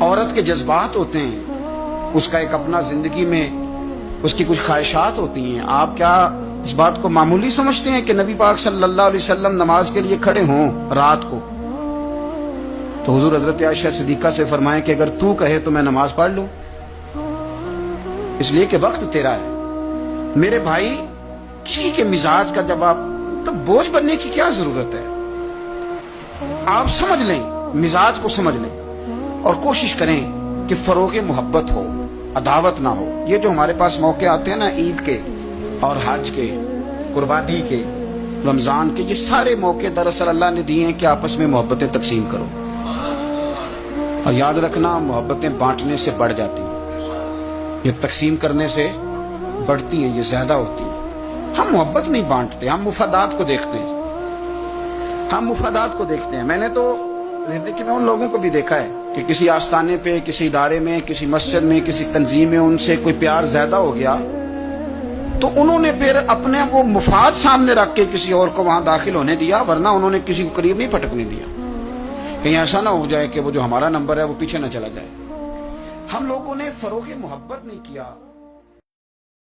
عورت کے جذبات ہوتے ہیں، اس کا ایک اپنا زندگی میں اس کی کچھ خواہشات ہوتی ہیں. آپ کیا اس بات کو معمولی سمجھتے ہیں کہ نبی پاک صلی اللہ علیہ وسلم نماز کے لیے کھڑے ہوں رات کو تو حضور حضرت عائشہ صدیقہ سے فرمائیں کہ اگر تو کہے تو میں نماز پڑھ لوں، اس لیے کہ وقت تیرا ہے. میرے بھائی، کسی کے مزاج کا جب آپ تو بوجھ بننے کی کیا ضرورت ہے؟ آپ سمجھ لیں، مزاج کو سمجھ لیں اور کوشش کریں کہ فروغ محبت ہو، عداوت نہ ہو. یہ جو ہمارے پاس موقع آتے ہیں نا، عید کے اور حج کے، قربانی کے، رمضان کے، یہ سارے موقع دراصل اللہ نے دیے ہیں کہ آپس میں محبتیں تقسیم کرو. اور یاد رکھنا، محبتیں بانٹنے سے بڑھ جاتی ہیں، یہ تقسیم کرنے سے بڑھتی ہیں، یہ زیادہ ہوتی ہیں. ہم محبت نہیں بانٹتے، ہم مفادات کو دیکھتے ہیں. ہم مفادات کو دیکھتے ہیں. میں نے تو زندگی میں ان لوگوں کو بھی دیکھا ہے کہ کسی آستانے پہ، کسی ادارے میں، کسی مسجد میں، کسی تنظیم میں ان سے کوئی پیار زیادہ ہو گیا تو انہوں نے پھر اپنے وہ مفاد سامنے رکھ کے کسی اور کو وہاں داخل ہونے دیا، ورنہ انہوں نے کسی کو قریب نہیں پھٹکنے دیا. کہیں ایسا نہ ہو جائے کہ وہ جو ہمارا نمبر ہے وہ پیچھے نہ چلا جائے. ہم لوگوں نے فروغ محبت نہیں کیا.